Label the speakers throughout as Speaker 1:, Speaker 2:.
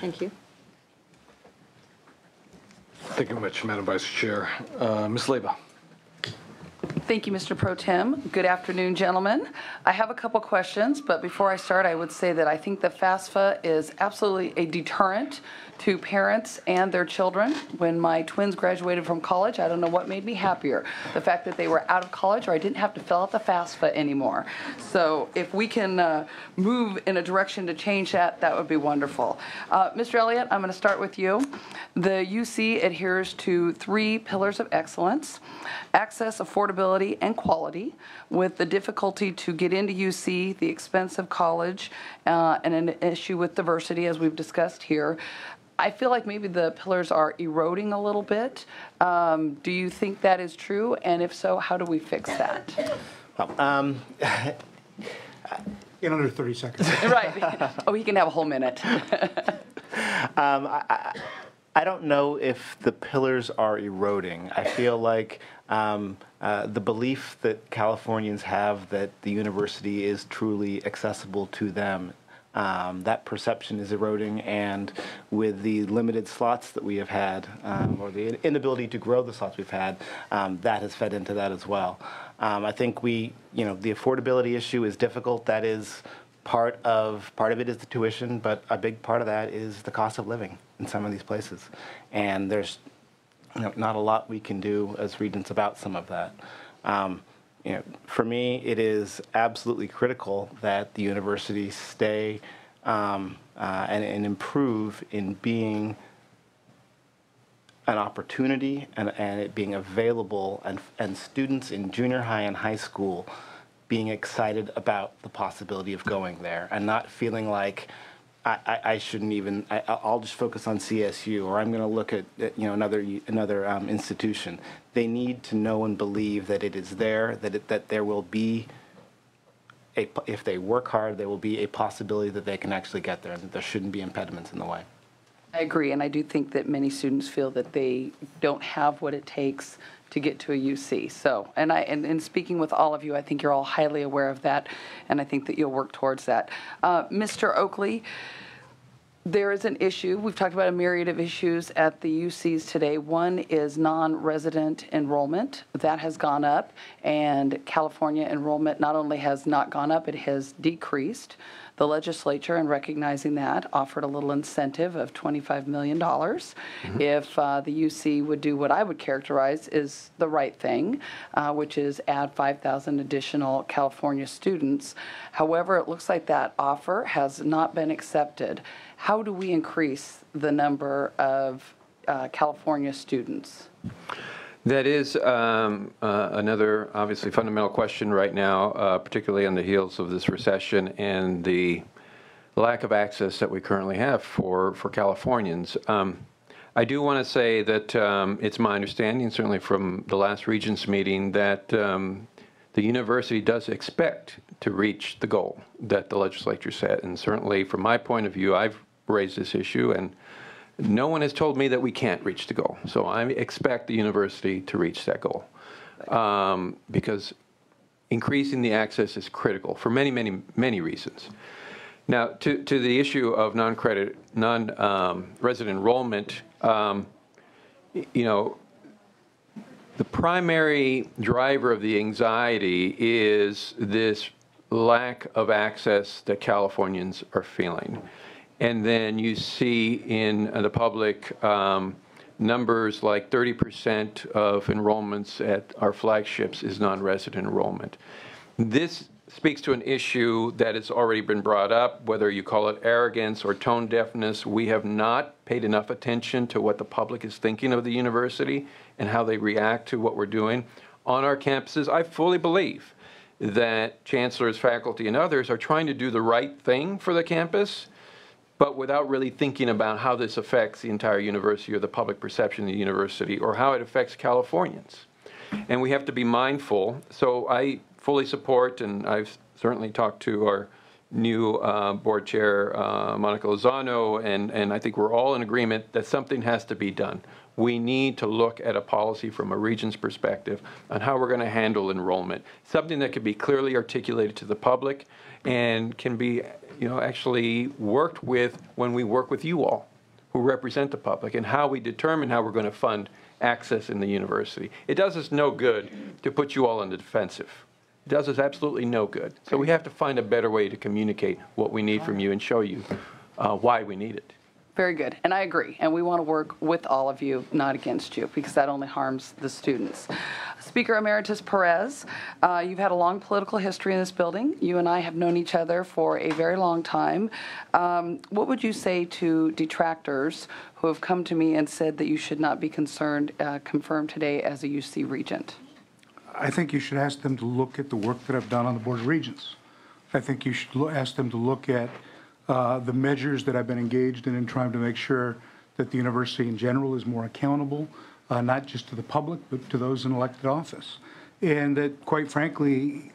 Speaker 1: Thank you.
Speaker 2: Thank you much, Madam Vice Chair. Ms. Leba.
Speaker 3: Thank you, Mr. Pro Tem. Good afternoon, gentlemen. I have a couple questions, but before I start, I would say that I think the FAFSA is absolutely a deterrent to parents and their children. When my twins graduated from college, I don't know what made me happier. The fact that they were out of college or I didn't have to fill out the FAFSA anymore. So if we can move in a direction to change that, that would be wonderful. Mr. Elliott, I'm going to start with you. The UC adheres to 3 pillars of excellence: access, affordability, and quality, with the difficulty to get into UC, the expense of college, and an issue with diversity, as we've discussed here. I feel like maybe the pillars are eroding a little bit. Do you think that is true? And if so, how do we fix that?
Speaker 4: Well,
Speaker 5: in under 30 seconds.
Speaker 3: Right. Oh, he can have a whole minute.
Speaker 4: I don't know if the pillars are eroding. I feel like the belief that Californians have that the university is truly accessible to them, that perception is eroding, and with the limited slots that we have had, or the inability to grow the slots we've had, that has fed into that as well. I think the affordability issue is difficult. That is part of it is the tuition, but a big part of that is the cost of living in some of these places, and there's not a lot we can do as regents about some of that. For me, it is absolutely critical that the university stay and improve in being an opportunity and it being available, and students in junior high and high school being excited about the possibility of going there and not feeling like I shouldn't even, I'll just focus on CSU, or I'm going to look at another institution. They need to know and believe that it is there, that there will be if they work hard, there will be a possibility that they can actually get there, and that there shouldn't be impediments in the way.
Speaker 3: I agree, and I do think that many students feel that they don't have what it takes to get to a UC. So, and in speaking with all of you, I think you're all highly aware of that, and I think that you'll work towards that. Mr. Oakley, there is an issue. We've talked about a myriad of issues at the UCs today. One is non-resident enrollment. That has gone up, and California enrollment not only has not gone up, it has decreased. The legislature, in recognizing that, offered a little incentive of $25 million if the UC would do what I would characterize is the right thing, which is add 5,000 additional California students. However, it looks like that offer has not been accepted. How do we increase the number of California students?
Speaker 6: That is another obviously fundamental question right now, particularly on the heels of this recession and the lack of access that we currently have for Californians. I do want to say that it's my understanding, certainly from the last Regents meeting, that the university does expect to reach the goal that the legislature set. And certainly from my point of view, I've raised this issue, and no one has told me that we can't reach the goal. So I expect the university to reach that goal because increasing the access is critical for many, many, many reasons. Now, to the issue of non-resident enrollment, the primary driver of the anxiety is this lack of access that Californians are feeling. And then you see in the public numbers like 30% of enrollments at our flagships is non-resident enrollment. This speaks to an issue that has already been brought up, whether you call it arrogance or tone deafness. We have not paid enough attention to what the public is thinking of the university and how they react to what we're doing on our campuses. I fully believe that chancellors, faculty, and others are trying to do the right thing for the campus, but without really thinking about how this affects the entire university or the public perception of the university or how it affects Californians. And we have to be mindful. So I fully support, and I've certainly talked to our new board chair, Monica Lozano, and I think we're all in agreement that something has to be done. We need to look at a policy from a region's perspective on how we're going to handle enrollment, something that can be clearly articulated to the public and can be, actually worked with when we work with you all who represent the public, and how we determine how we're going to fund access in the university. It does us no good to put you all on the defensive. It does us absolutely no good. So we have to find a better way to communicate what we need from you and show you why we need it.
Speaker 3: Very good, and I agree, and we want to work with all of you, not against you, because that only harms the students. Speaker Emeritus Perez, you've had a long political history in this building. You and I have known each other for a very long time. What would you say to detractors who have come to me and said that you should not be confirmed today as a UC regent?
Speaker 1: I think you should ask them to look at the work that I've done on the Board of Regents. I think you should ask them to look at the measures that I've been engaged in trying to make sure that the university in general is more accountable, not just to the public, but to those in elected office. And that, quite frankly,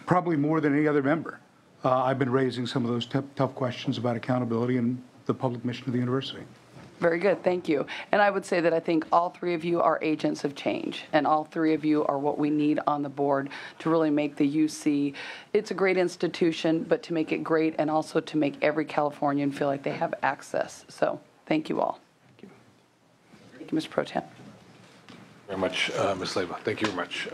Speaker 1: probably more than any other member, I've been raising some of those tough questions about accountability and the public mission of the university.
Speaker 3: Very good, thank you. And I would say that I think all three of you are agents of change, and all three of you are what we need on the board to really make the UC, it's a great institution, but to make it great and also to make every Californian feel like they have access. So thank you all. Thank you, Mr. Pro Tem.
Speaker 2: Very much, Ms. Leyva. Thank you very much.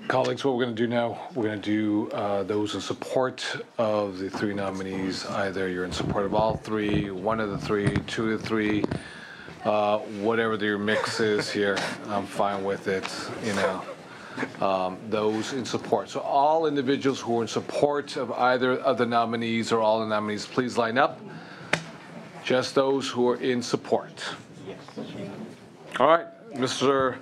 Speaker 2: Colleagues, what we're going to do now, we're going to do those in support of the three nominees. Either you're in support of all three, one of the three, two of the three, whatever your mix is here, I'm fine with it, those in support. So all individuals who are in support of either of the nominees or all the nominees, please line up. Just those who are in support. All right, Mr.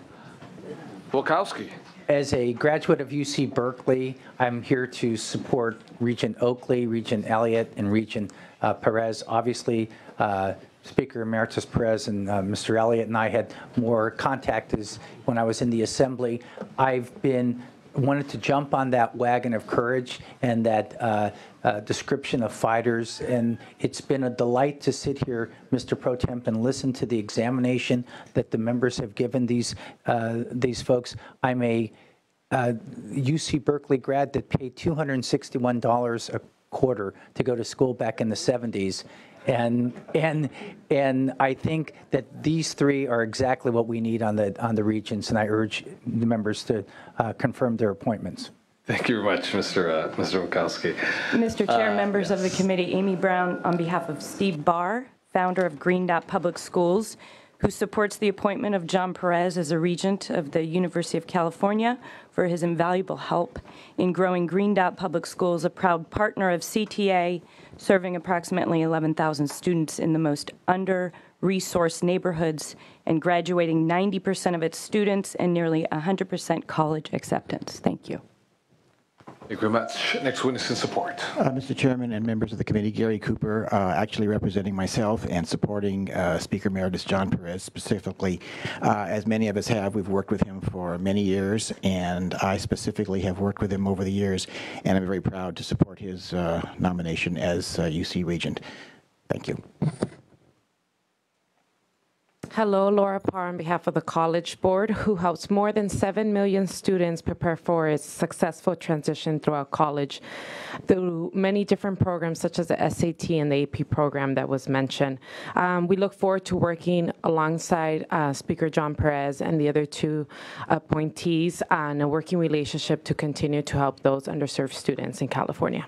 Speaker 2: Wilkowski.
Speaker 5: As a graduate of UC Berkeley, I'm here to support Regent Oakley, Regent Elliott, and Regent Perez. Obviously, Speaker Emeritus Perez and Mr. Elliott and I had more contact when I was in the Assembly. I've wanted to jump on that wagon of courage and that description of fighters, and it's been a delight to sit here, Mr. Pro Temp, and listen to the examination that the members have given these folks. I'm a UC Berkeley grad that paid $261 a quarter to go to school back in the 70s. And I think that these three are exactly what we need on the regents, and I urge the members to confirm their appointments.
Speaker 2: Thank you very much, Mr. Wilkowski.
Speaker 7: Mr. Chair, members of the committee, Amy Brown on behalf of Steve Barr, founder of Green Dot Public Schools, who supports the appointment of John Perez as a regent of the University of California for his invaluable help in growing Green Dot Public Schools, a proud partner of CTA, serving approximately 11,000 students in the most under-resourced neighborhoods and graduating 90% of its students and nearly 100% college acceptance. Thank you.
Speaker 2: Thank you very much. Next witness in support.
Speaker 8: Mr. Chairman and members of the committee, Gary Cooper, actually representing myself and supporting Speaker Emeritus John Perez specifically. As many of us have, we've worked with him for many years, and I specifically have worked with him over the years, and I'm very proud to support his nomination as UC Regent. Thank you.
Speaker 9: Hello, Laura Parr on behalf of the College Board, who helps more than 7 million students prepare for its successful transition throughout college through many different programs such as the SAT and the AP program that was mentioned. We look forward to working alongside Speaker John Perez and the other two appointees on a working relationship to continue to help those underserved students in California.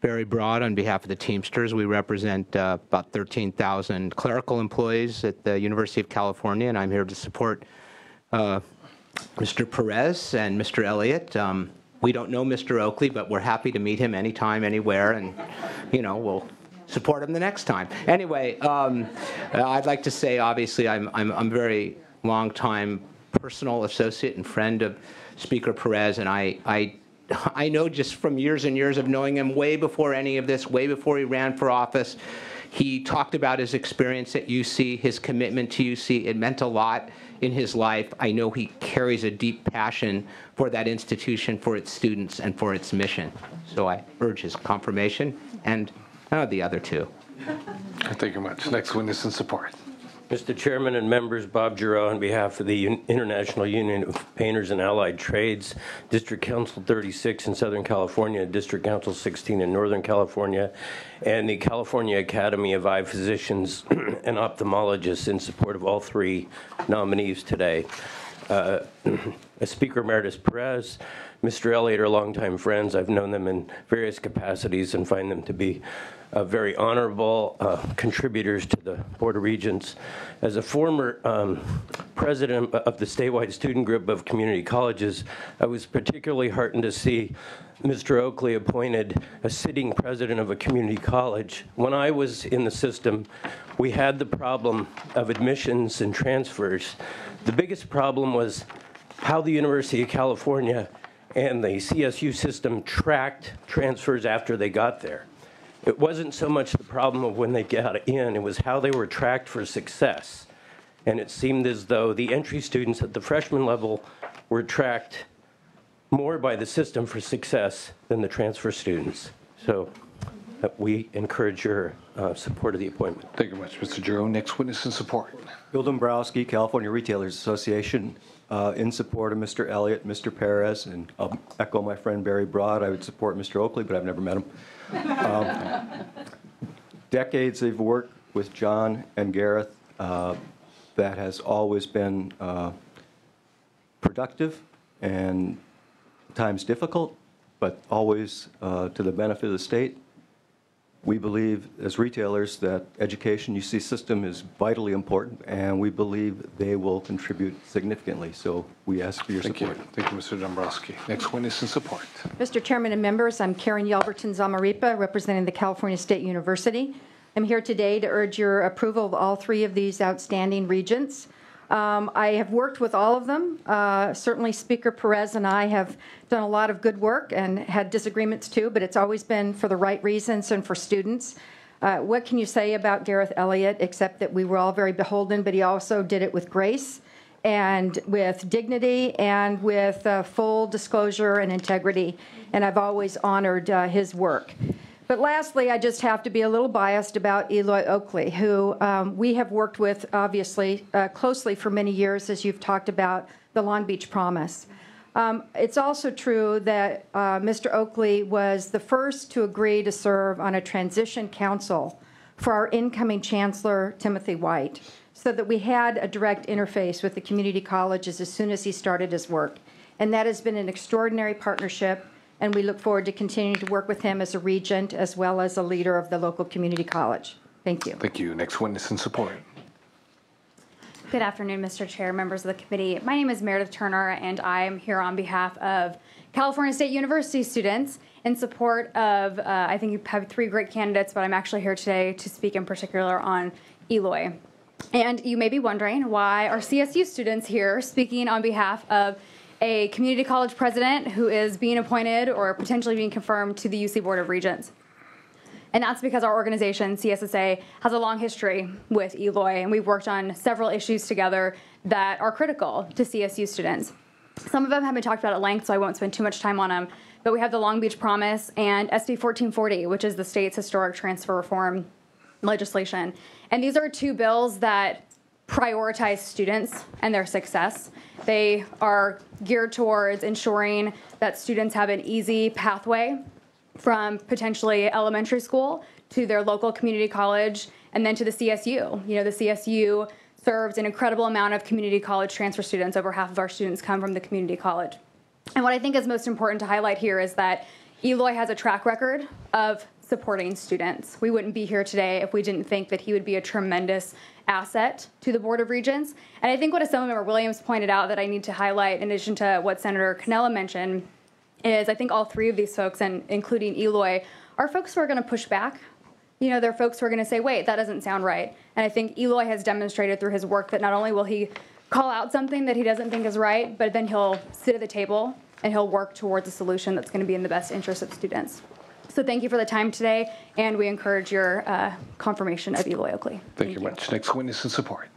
Speaker 10: Barry Broad on behalf of the Teamsters. We represent about 13,000 clerical employees at the University of California, and I'm here to support Mr. Perez and Mr. Elliott. We don't know Mr. Oakley, but we're happy to meet him anytime, anywhere, and, we'll support him the next time. Anyway, I'd like to say, obviously, I'm a very long-time personal associate and friend of Speaker Perez, and I know just from years and years of knowing him way before any of this, way before he ran for office, he talked about his experience at UC, his commitment to UC. It meant a lot. in his life. I know he carries a deep passion for that institution, for its students, and for its mission. So I urge his confirmation and the other two.
Speaker 2: Thank you much. Next witness in support.
Speaker 11: Mr. Chairman and members, Bob Giroux on behalf of the International Union of Painters and Allied Trades, District Council 36 in Southern California, District Council 16 in Northern California, and the California Academy of Eye Physicians and Ophthalmologists in support of all three nominees today. Speaker Emeritus Perez, Mr. Elliott are longtime friends. I've known them in various capacities and find them to be very honorable contributors to the Board of Regents. As a former president of the statewide student group of community colleges, I was particularly heartened to see Mr. Oakley appointed a sitting president of a community college. When I was in the system, we had the problem of admissions and transfers. The biggest problem was how the University of California and the CSU system tracked transfers after they got there. It wasn't so much the problem of when they got in, it was how they were tracked for success. And it seemed as though the entry students at the freshman level were tracked more by the system for success than the transfer students. So we encourage your support of the appointment.
Speaker 2: Thank you much, Mr. Giroux. Next witness in support.
Speaker 12: Bill Dombrowski, California Retailers Association, in support of Mr. Elliott, Mr. Perez, and I'll echo my friend Barry Broad. I would support Mr. Oakley, but I've never met him. Decades of work with John and Gareth that has always been productive and times difficult, but always to the benefit of the state. We believe as retailers that education UC system is vitally important, and we believe they will contribute significantly. So we ask for your support.
Speaker 2: Thank you, Mr. Dombrowski. Next witness in support.
Speaker 13: Mr. Chairman and members, I'm Karen Yelverton Zamaripa, representing the California State University. I'm here today to urge your approval of all three of these outstanding regents. I have worked with all of them. Certainly Speaker Perez and I have done a lot of good work and had disagreements too, but it's always been for the right reasons and for students. What can you say about Gareth Elliott except that we were all very beholden, but he also did it with grace and with dignity and with full disclosure and integrity, and I've always honored his work. But lastly, I just have to be a little biased about Eloy Oakley, who we have worked with, obviously, closely for many years, as you've talked about the Long Beach Promise. It's also true that Mr. Oakley was the first to agree to serve on a transition council for our incoming chancellor, Timothy White, so that we had a direct interface with the community colleges as soon as he started his work. And that has been an extraordinary partnership, and we look forward to continuing to work with him as a regent as well as a leader of the local community college. Thank you.
Speaker 2: Thank you. Next witness in support.
Speaker 14: Good afternoon, Mr. Chair, members of the committee. My name is Meredith Turner, and I am here on behalf of California State University students in support of, I think you have three great candidates, but I'm actually here today to speak in particular on Eloy. And you may be wondering, why are CSU students here speaking on behalf of a community college president who is being appointed or potentially being confirmed to the UC Board of Regents? And that's because our organization, CSSA, has a long history with Eloy, and we've worked on several issues together that are critical to CSU students. Some of them have been talked about at length, so I won't spend too much time on them, but we have the Long Beach Promise and SB 1440, which is the state's historic transfer reform legislation. And these are two bills that prioritize students and their success. They are geared towards ensuring that students have an easy pathway from potentially elementary school to their local community college and then to the CSU. You know, the CSU serves an incredible amount of community college transfer students. Over half of our students come from the community college. And what I think is most important to highlight here is that Eloy has a track record of supporting students. We wouldn't be here today if we didn't think that he would be a tremendous asset to the Board of Regents. And I think what Assemblymember Williams pointed out that I need to highlight, in addition to what Senator Cannella mentioned, is I think all three of these folks, and including Eloy, are folks who are going to push back. You know, they're folks who are going to say, wait, that doesn't sound right. And I think Eloy has demonstrated through his work that not only will he call out something that he doesn't think is right, but then he'll sit at the table and he'll work towards a solution that's going to be in the best interest of students. So thank you for the time today, and we encourage your confirmation of Eloy Oakley.
Speaker 2: Thank you much. Next witness in support.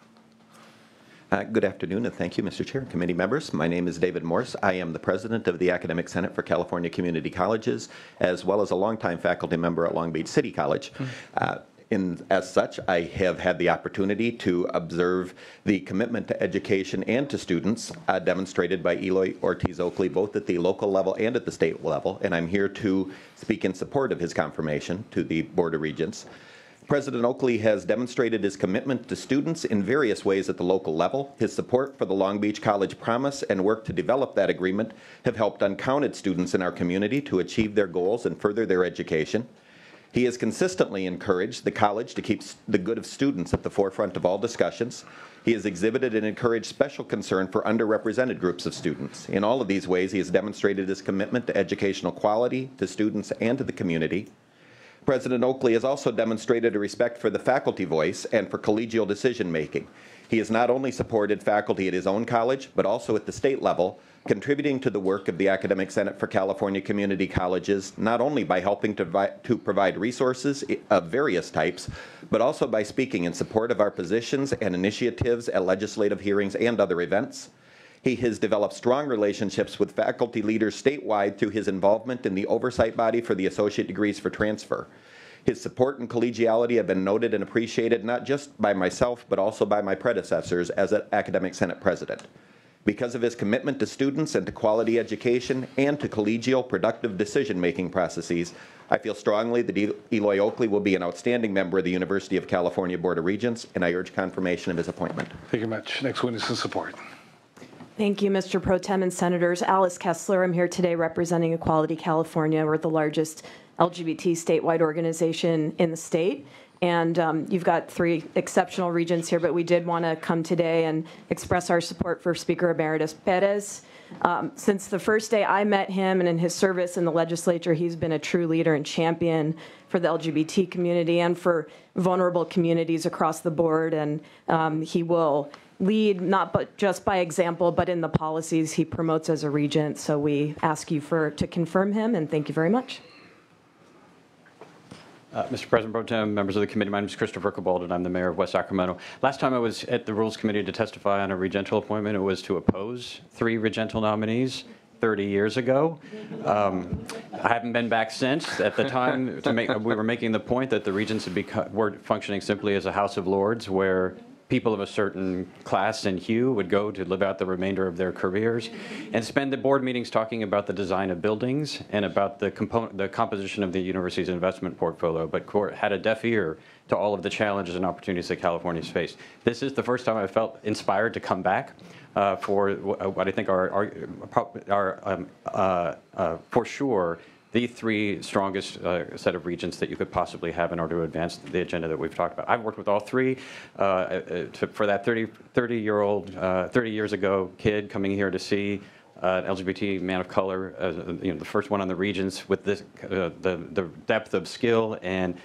Speaker 15: Good afternoon, and thank you, Mr. Chair and committee members. My name is David Morse. I am the president of the Academic Senate for California Community Colleges, as well as a longtime faculty member at Long Beach City College. As such, I have had the opportunity to observe the commitment to education and to students demonstrated by Eloy Ortiz Oakley, both at the local level and at the state level, and I'm here to speak in support of his confirmation to the Board of Regents. President Oakley has demonstrated his commitment to students in various ways at the local level. His support for the Long Beach College Promise and work to develop that agreement have helped uncounted students in our community to achieve their goals and further their education. He has consistently encouraged the college to keep the good of students at the forefront of all discussions. He has exhibited and encouraged special concern for underrepresented groups of students. In all of these ways, he has demonstrated his commitment to educational quality, to students, and to the community. President Oakley has also demonstrated a respect for the faculty voice and for collegial decision-making. He has not only supported faculty at his own college, but also at the state level, contributing to the work of the Academic Senate for California Community Colleges, not only by helping to provide resources of various types, but also by speaking in support of our positions and initiatives at legislative hearings and other events. He has developed strong relationships with faculty leaders statewide through his involvement in the oversight body for the Associate Degrees for Transfer. His support and collegiality have been noted and appreciated not just by myself, but also by my predecessors as an Academic Senate President. Because of his commitment to students and to quality education and to collegial, productive decision-making processes, I feel strongly that Eloy Oakley will be an outstanding member of the University of California Board of Regents, and I urge confirmation of his appointment.
Speaker 2: Thank you much. Next witness in support.
Speaker 16: Thank you, Mr. Pro Tem and Senators. Alice Kessler. I'm here today representing Equality California. We're the largest LGBT statewide organization in the state. And you've got 3 exceptional regents here, but we did want to come today and express our support for Speaker Emeritus Perez. Since the first day I met him and in his service in the legislature, he's been a true leader and champion for the LGBT community and for vulnerable communities across the board. And he will lead not just by example, but in the policies he promotes as a regent. So we ask you to confirm him, and thank you very much.
Speaker 17: Mr. President Pro Tem, members of the committee, my name is Christopher Cabald, and I'm the mayor of West Sacramento. Last time I was at the Rules Committee to testify on a regental appointment, it was to oppose 3 regental nominees 30 years ago. I haven't been back since. At the time, we were making the point that the regents were functioning simply as a House of Lords, where people of a certain class and hue would go to live out the remainder of their careers and spend the board meetings talking about the design of buildings and about the composition of the university's investment portfolio, but court had a deaf ear to all of the challenges and opportunities that California's faced. This is the first time I felt inspired to come back for what I think are for sure the 3 strongest set of regents that you could possibly have in order to advance the agenda that we've talked about. I've worked with all 3 for that 30 years ago kid coming here to see an LGBT man of color, the first one on the regents with this, the depth of skill and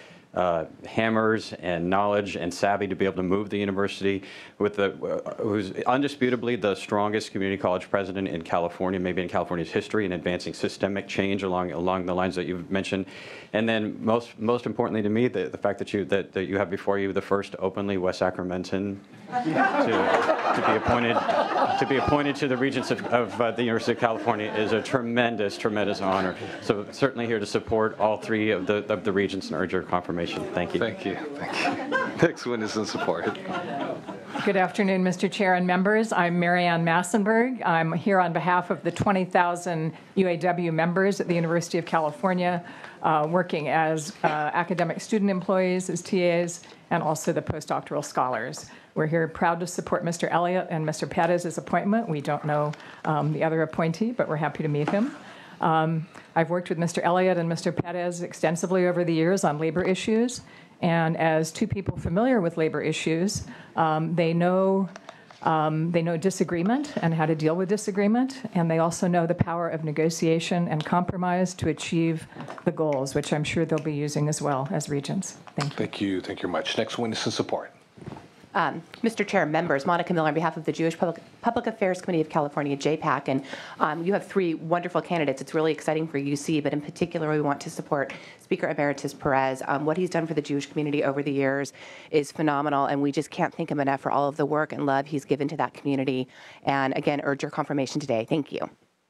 Speaker 17: hammers and knowledge and savvy to be able to move the university with who's undisputably the strongest community college president in California, maybe in California's history, in advancing systemic change along the lines that you've mentioned. And then most importantly to me, the fact that you have before you the first openly West Sacramentan to be appointed to the regents of the University of California is a tremendous honor. So certainly here to support all 3 of the regents and urge your confirmation. Thank you.
Speaker 2: Thank you. Next witness in support.
Speaker 18: Good afternoon, Mr. Chair and members. I'm Marianne Massenberg. I'm here on behalf of the 20,000 UAW members at the University of California, working as academic student employees, as TAs, and also the postdoctoral scholars. We're here proud to support Mr. Elliott and Mr. Perez's appointment. We don't know the other appointee, but we're happy to meet him. I've worked with Mr. Elliott and Mr. Perez extensively over the years on labor issues, and as 2 people familiar with labor issues, they know disagreement and how to deal with disagreement, and they also know the power of negotiation and compromise to achieve the goals, which I'm sure they'll be using as well as regents. Thank you.
Speaker 2: Thank you. Thank you much. Next witness in support.
Speaker 19: Mr. Chair, members, Monica Miller on behalf of the Jewish Public Affairs Committee of California, JPAC, and you have three wonderful candidates. It's really exciting for UC, but in particular, we want to support Speaker Emeritus Perez. What he's done for the Jewish community over the years is phenomenal, and we just can't thank him enough for all of the work and love he's given to that community. And again, urge your confirmation today. Thank you.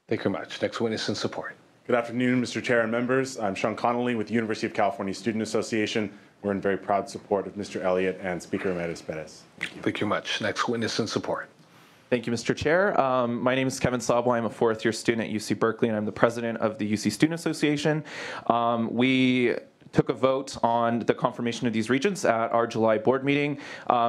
Speaker 2: Thank you very much. Next witness in support.
Speaker 20: Good afternoon, Mr. Chair and members. I'm Sean Connolly with the University of California Student Association. We're in very proud support of Mr. Elliott and Speaker Emeritus Perez.
Speaker 2: Thank you much. Next witness in support.
Speaker 21: Thank you, Mr. Chair. My name is Kevin Sabla. I'm a fourth-year student at UC Berkeley, and I'm the president of the UC Student Association. We took a vote on the confirmation of these regents at our July board meeting.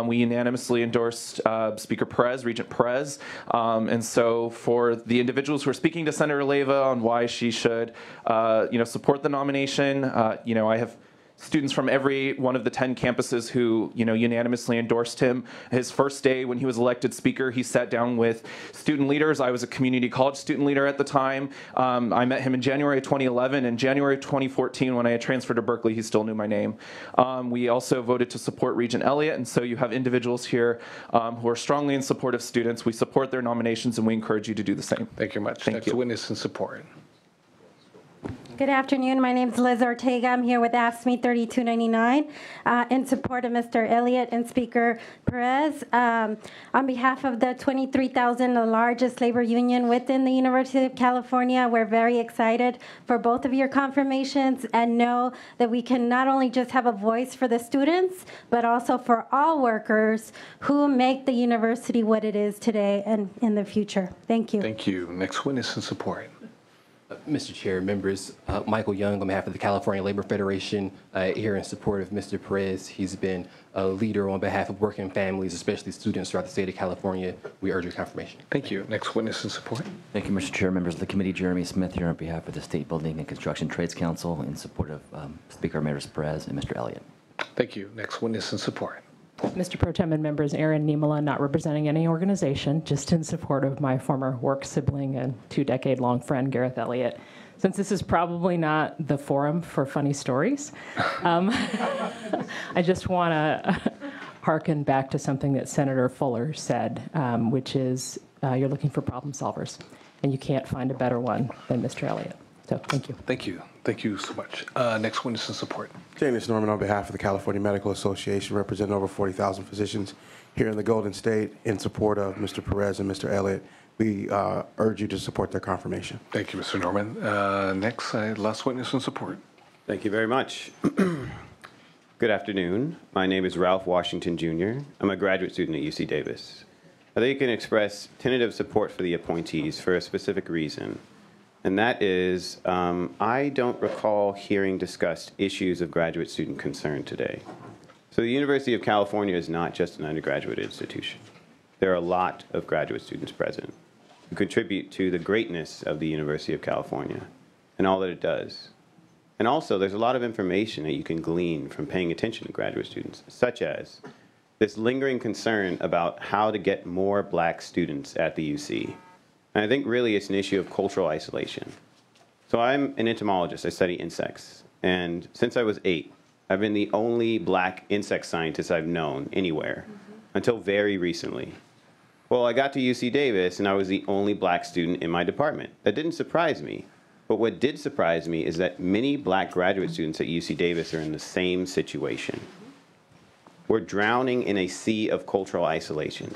Speaker 21: We unanimously endorsed Speaker Perez, Regent Perez. And so for the individuals who are speaking to Senator Leyva on why she should support the nomination, I have students from every one of the 10 campuses who, unanimously endorsed him. His first day when he was elected speaker, he sat down with student leaders. I was a community college student leader at the time. I met him in January of 2011. In January of 2014, when I had transferred to Berkeley, he still knew my name. We also voted to support Regent Elliott, and so you have individuals here who are strongly in support of students. We support their nominations, and we encourage you to do the same.
Speaker 2: Thank you much.
Speaker 21: Thank
Speaker 2: Next
Speaker 21: you.
Speaker 2: witness in support.
Speaker 22: Good afternoon. My name is Liz Ortega. I'm here with AFSCME 3299 in support of Mr. Elliott and Speaker Perez. On behalf of the 23,000, the largest labor union within the University of California, we're very excited for both of your confirmations and know that we can not only just have a voice for the students, but also for all workers who make the university what it is today and in the future. Thank you.
Speaker 2: Thank you. Next witness in support.
Speaker 23: Mr. Chair, members, Michael Young on behalf of the California Labor Federation, here in support of Mr. Perez. He's been a leader on behalf of working families, especially students throughout the state of California. We urge your confirmation.
Speaker 2: Thank you. Next witness in support.
Speaker 24: Thank you, Mr. Chair, members of the committee. Jeremy Smith here on behalf of the State Building and Construction Trades Council in support of Speaker Emeritus Perez and Mr. Elliott.
Speaker 2: Thank you. Next witness in support.
Speaker 25: Mr. Pro Tem and members, Erin Niemela, not representing any organization, just in support of my former work sibling and 2-decade-long friend, Gareth Elliott. Since this is probably not the forum for funny stories, I just want to hearken back to something that Senator Fuller said, which is you're looking for problem solvers, and you can't find a better one than Mr. Elliott. So thank you.
Speaker 2: Thank you. Thank you so much. Next witness in support.
Speaker 26: James Norman on behalf of the California Medical Association, representing over 40,000 physicians here in the Golden State in support of Mr. Perez and Mr. Elliott. We urge you to support their confirmation.
Speaker 2: Thank you, Mr. Norman. Next, last witness in support.
Speaker 27: Thank you very much. Good afternoon. My name is Ralph Washington, Jr. I'm a graduate student at UC Davis. I think you can express tentative support for the appointees for a specific reason, and that is I don't recall hearing discussed issues of graduate student concern today. So the University of California is not just an undergraduate institution. There are a lot of graduate students present who contribute to the greatness of the University of California and all that it does. And also, there's a lot of information that you can glean from paying attention to graduate students, such as this lingering concern about how to get more black students at the UC. And I think really it's an issue of cultural isolation. So I'm an entomologist. I study insects. And since I was 8, I've been the only black insect scientist I've known anywhere until very recently. Well, I got to UC Davis, and I was the only black student in my department. That didn't surprise me. But what did surprise me is that many black graduate students at UC Davis are in the same situation. We're drowning in a sea of cultural isolation.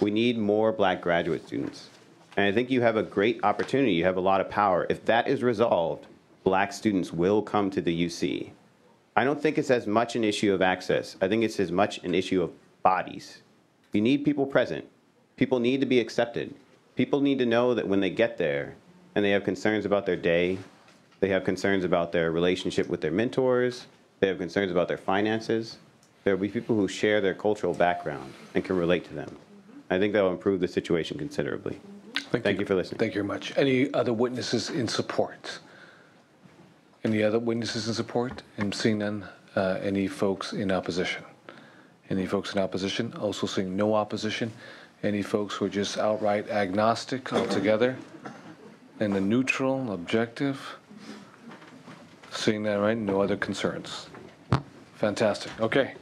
Speaker 27: We need more black graduate students. And I think you have a great opportunity. You have a lot of power. If that is resolved, black students will come to the UC. I don't think it's as much an issue of access. I think it's as much an issue of bodies. You need people present. People need to be accepted. People need to know that when they get there and they have concerns about their day, they have concerns about their relationship with their mentors, they have concerns about their finances, there will be people who share their cultural background and can relate to them. I think that will improve the situation considerably. Thank you for listening.
Speaker 2: Thank you very much. Any other witnesses in support? Any other witnesses in support? And seeing none, any folks in opposition? Any folks in opposition? Also seeing no opposition. Any folks who are just outright agnostic altogether? And the neutral, objective? Seeing that, right? No other concerns. Fantastic. Okay.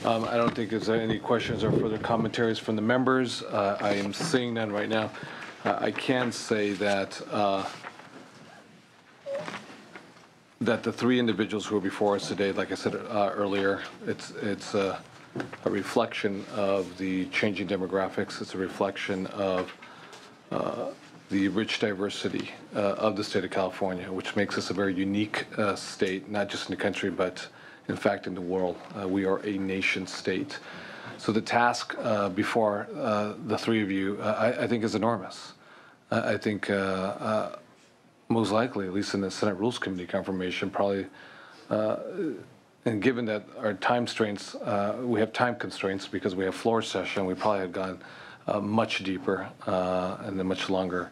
Speaker 2: I don't think there's any questions or further commentaries from the members. I am seeing none right now. I can say that that the three individuals who are before us today, like I said earlier, it's a reflection of the changing demographics. It's a reflection of the rich diversity of the state of California, which makes us a very unique state, not just in the country, but in fact in the world. We are a nation state. So the task before the three of you, I think is enormous. I think most likely, at least in the Senate Rules Committee confirmation, probably, and given that our time constraints, we have time constraints because we have floor session, we probably have gone much deeper and a much longer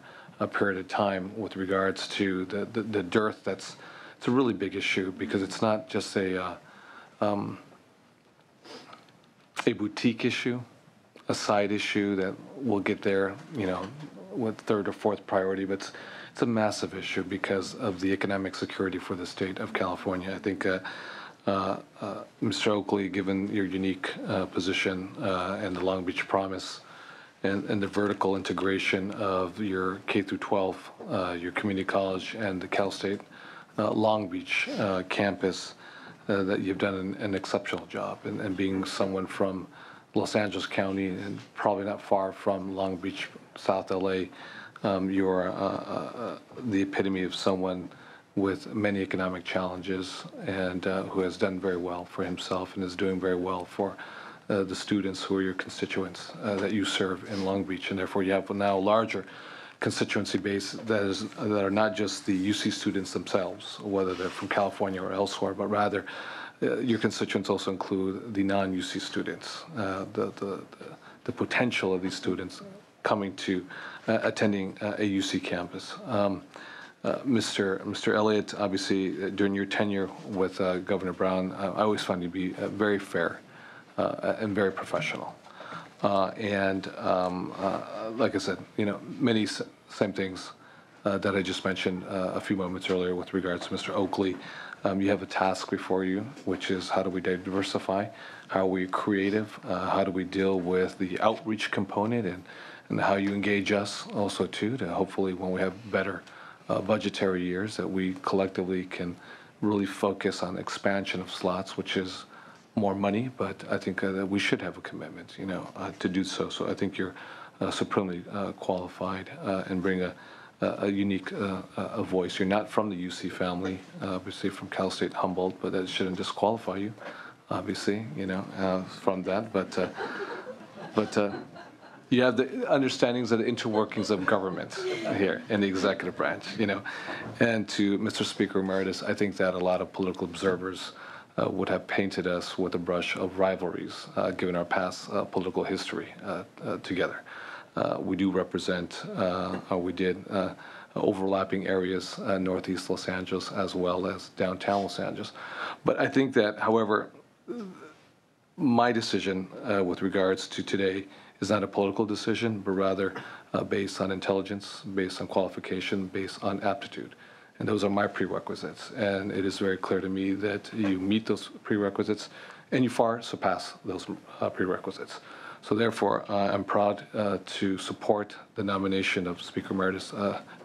Speaker 2: period of time with regards to the dearth. It's a really big issue because it's not just a boutique issue, a side issue that we'll get there, with third or fourth priority, but it's a massive issue because of the economic security for the state of California. I think, Mr. Oakley, given your unique position and the Long Beach Promise and the vertical integration of your K through 12, your community college, and the Cal State Long Beach campus, that you've done an exceptional job. And being someone from Los Angeles County and probably not far from Long Beach, South LA, you're the epitome of someone with many economic challenges and who has done very well for himself and is doing very well for the students who are your constituents that you serve in Long Beach. And therefore you have now a larger constituency base that are not just the UC students themselves, whether they're from California or elsewhere, but rather your constituents also include the non-UC students, the potential of these students coming to attending a UC campus. Mr. Elliott, obviously during your tenure with Governor Brown, I always found you to be very fair and very professional. And like I said, many same things that I just mentioned a few moments earlier with regards to Mr. Oakley. You have a task before you, which is how do we diversify? How are we creative? How do we deal with the outreach component and how you engage us also too, to hopefully when we have better budgetary years that we collectively can really focus on expansion of slots, which is more money, but I think that we should have a commitment, to do so. So I think you're supremely qualified and bring a unique voice. You're not from the UC family, obviously from Cal State Humboldt, but that shouldn't disqualify you, obviously, from that. But you have the understandings of the interworkings of government here in the executive branch, And to Mr. Speaker Emeritus, I think that a lot of political observers would have painted us with a brush of rivalries, given our past political history together. We do represent, or we did, overlapping areas, northeast Los Angeles as well as downtown Los Angeles. But I think that, however, my decision with regards to today is not a political decision, but rather based on intelligence, based on qualification, based on aptitude. And those are my prerequisites. And it is very clear to me that you meet those prerequisites and you far surpass those prerequisites. So therefore, I'm proud to support the nomination of Speaker Emeritus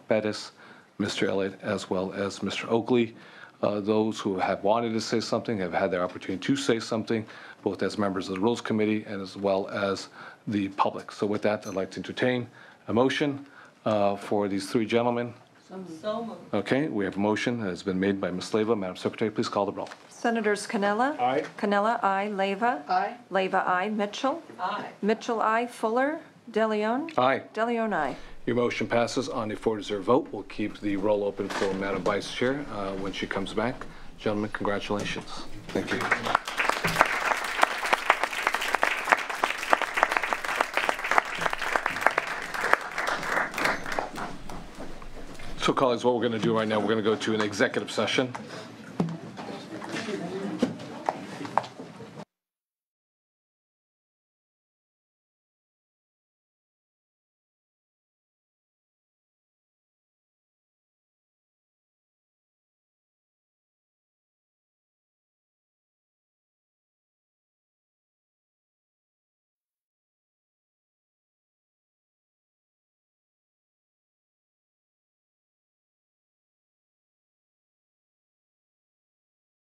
Speaker 2: Bettis, Mr. Elliott, as well as Mr. Oakley. Those who have wanted to say something have had their opportunity to say something, both as members of the Rules Committee and as well as the public. So with that, I'd like to entertain a motion for these three gentlemen.
Speaker 1: So moved.
Speaker 2: Okay, we have a motion that has been made by Ms. Leyva. Madam Secretary, please call the roll.
Speaker 3: Senators Canella?
Speaker 20: Aye.
Speaker 3: Canella, aye. Leyva?
Speaker 1: Aye.
Speaker 3: Leyva, aye. Mitchell?
Speaker 1: Aye.
Speaker 3: Mitchell, aye. Fuller? DeLeon?
Speaker 2: Aye.
Speaker 3: DeLeon, aye.
Speaker 2: Your motion passes on a 4-0 vote. We'll keep the roll open for Madam Vice Chair when she comes back. Gentlemen, congratulations. Thank you. So, colleagues, what we're going to do right now, we're going to go to an executive session.